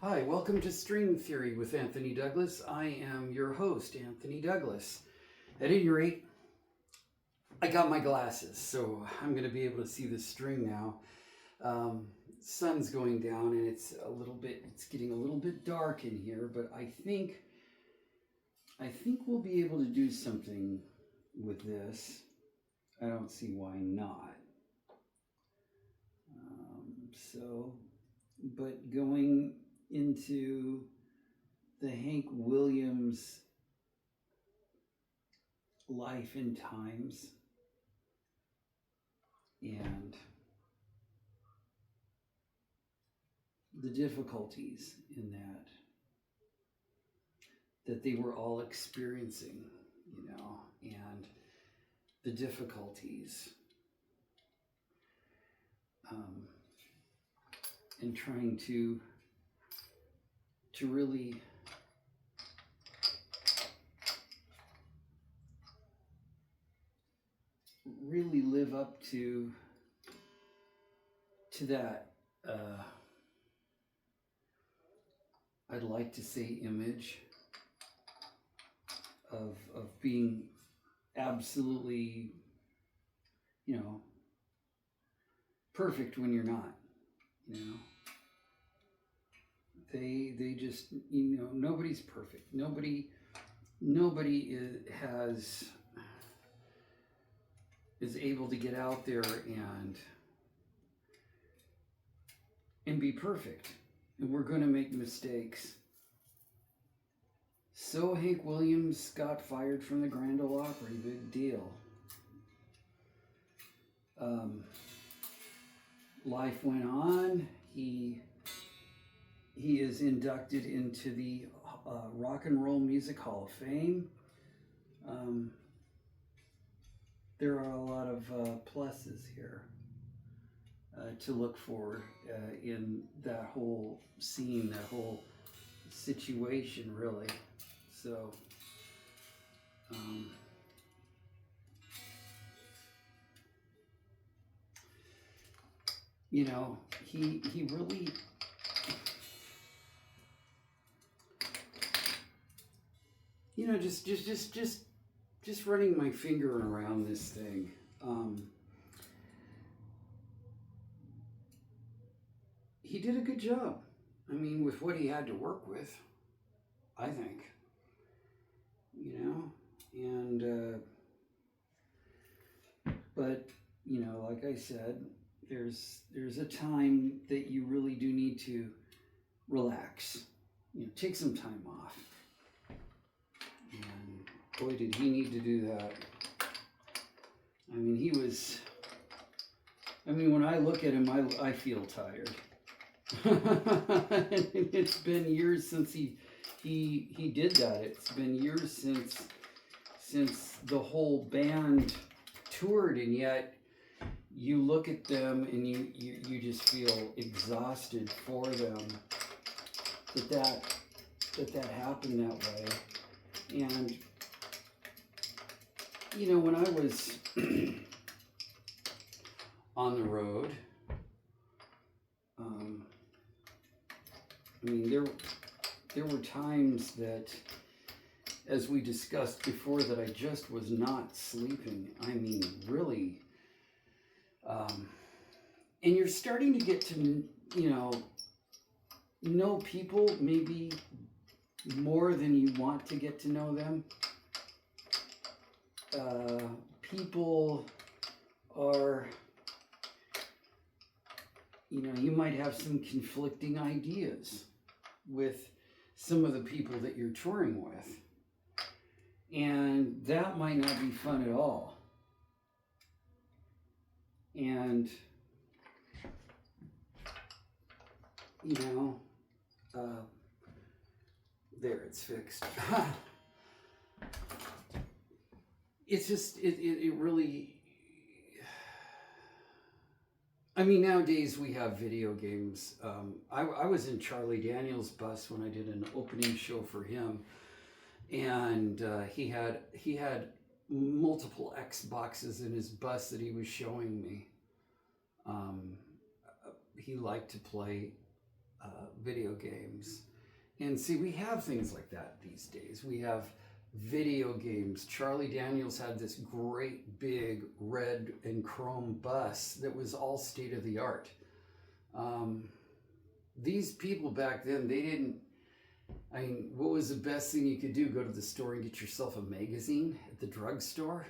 Hi, welcome to String Theory with Anthony Douglas. I am your host, Anthony Douglas. At any rate, I got my glasses, so I'm going to be able to see the string now. Sun's going down and it's getting a little bit dark in here, but I think we'll be able to do something with this. I don't see why not. But going into the Hank Williams life and times and the difficulties in that they were all experiencing, and the difficulties and trying to really live up to that I'd like to say image of being absolutely perfect when you're not. They just, nobody's perfect. Nobody is able to get out there and be perfect. And we're going to make mistakes. So Hank Williams got fired from the Grand Ole Opry. Big deal. Life went on. He is inducted into the Rock and Roll Music Hall of Fame. There are a lot of pluses here to look for in that whole scene, that whole situation, really. So, he really, just running my finger around this thing. He did a good job. I mean, with what he had to work with, I think. And but like I said, there's a time that you really do need to relax. Take some time off. And boy, did he need to do that. I mean, when I look at him, I feel tired. It's been years since he did that. It's been years since the whole band toured, and yet you look at them and you just feel exhausted for them that happened that way. And when I was on the road, there were times that, as we discussed before, that I just was not sleeping. I mean, really. And you're starting to get to, know people maybe more than you want to get to know them. People are, you might have some conflicting ideas with some of the people that you're touring with. And that might not be fun at all. And, there, it's fixed. It's just, it really, I mean, nowadays we have video games. I was in Charlie Daniels' bus when I did an opening show for him, and he had multiple Xboxes in his bus that he was showing me. He liked to play video games. And see, we have things like that these days. We have video games. Charlie Daniels had this great big red and chrome bus that was all state of the art. These people back then, they didn't, I mean, what was the best thing you could do? Go to the store and get yourself a magazine at the drugstore?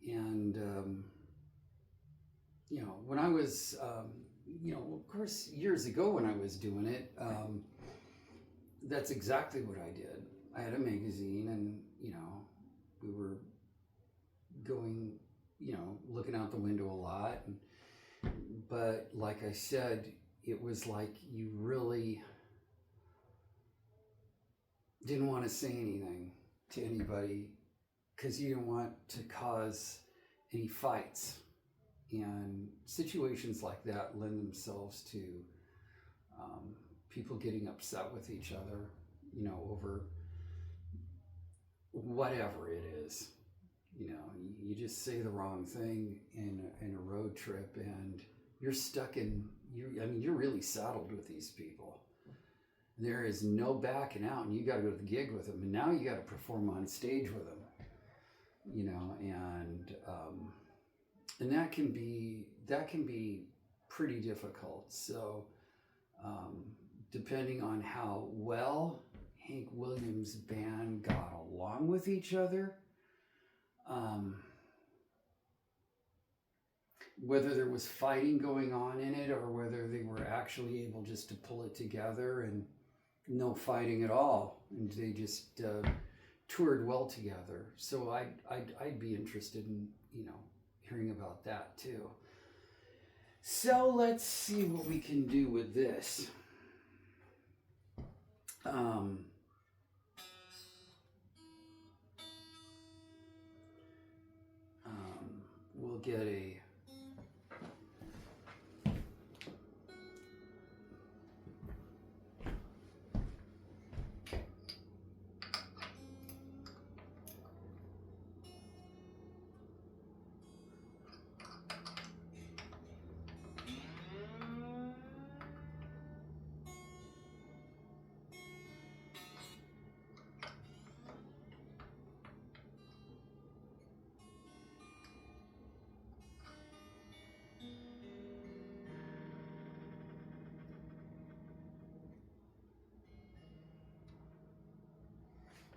And, you know, when I was, you know, of course, years ago when I was doing it, that's exactly what I did. I had a magazine and, you know, we were going, you know, looking out the window a lot. But like I said, it was like you really didn't want to say anything to anybody because you didn't want to cause any fights. And situations like that lend themselves to people getting upset with each other, you know, over whatever it is. You know, you just say the wrong thing in a road trip and you're stuck in, you're really saddled with these people. There is no backing out, and you got to go to the gig with them, and now you got to perform on stage with them, you know, and that can be pretty difficult. So depending on how well Hank Williams' band got along with each other, whether there was fighting going on in it or whether they were actually able just to pull it together and no fighting at all, and they just toured well together. So I'd be interested in, you know, hearing about that too. So let's see what we can do with this. We'll get a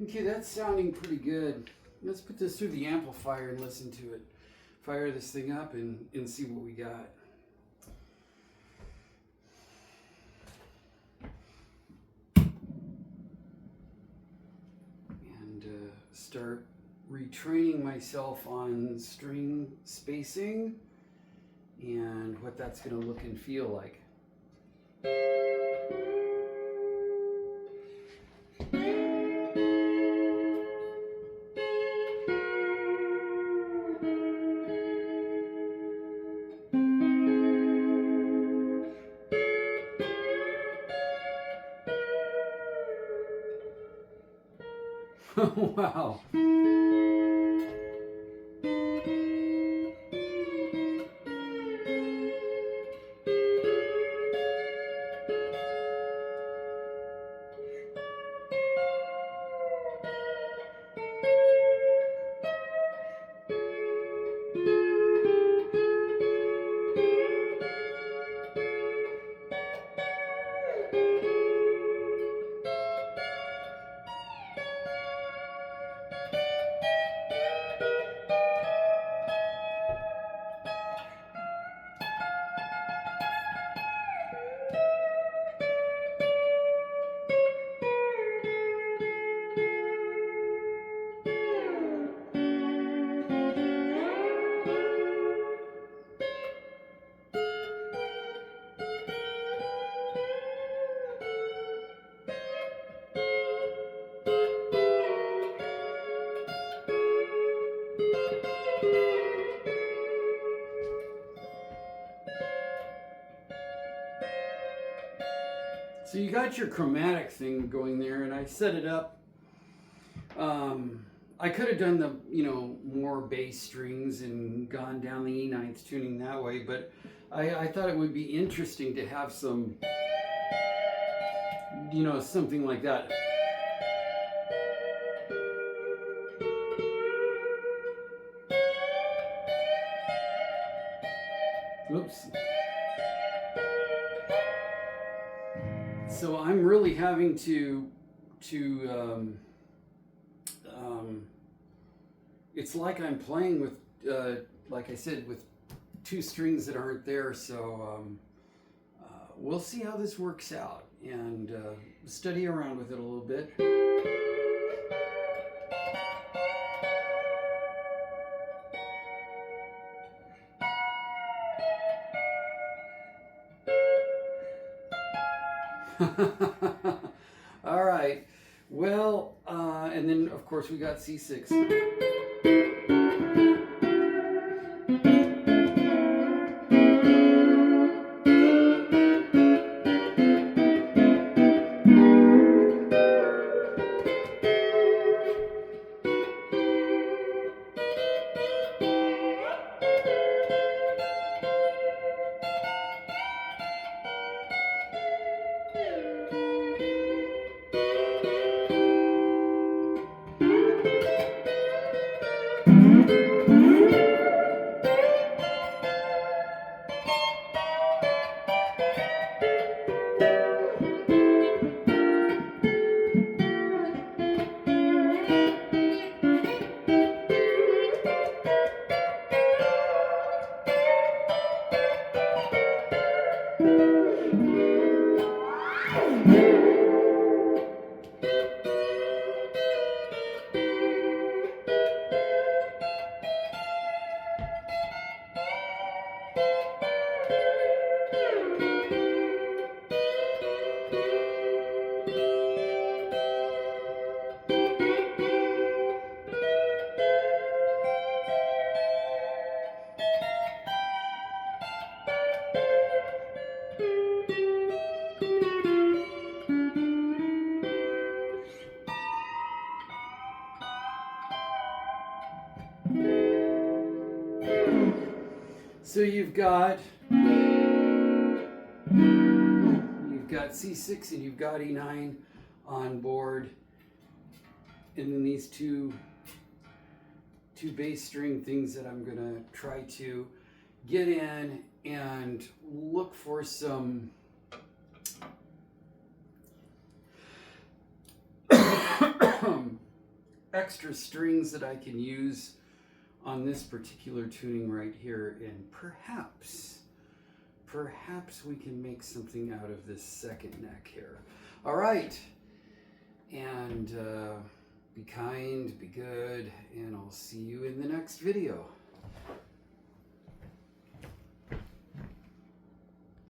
okay, that's sounding pretty good. Let's put this through the amplifier and listen to it. Fire this thing up and see what we got. And start retraining myself on string spacing and what that's going to look and feel like. Wow. So you got your chromatic thing going there, and I set it up. I could have done the, you know, more bass strings and gone down the E9th tuning that way, but I thought it would be interesting to have some you know, something like that. Oops. So I'm really having to it's like I'm playing with, like I said, with two strings that aren't there. So we'll see how this works out, and study around with it a little bit. All right. Well, and then of course we got C6. So you've got C6 and you've got E9 on board, and then these two bass string things that I'm gonna try to get in and look for some extra strings that I can use on this particular tuning right here, and perhaps we can make something out of this second neck here. All right, and be kind, be good, and I'll see you in the next video.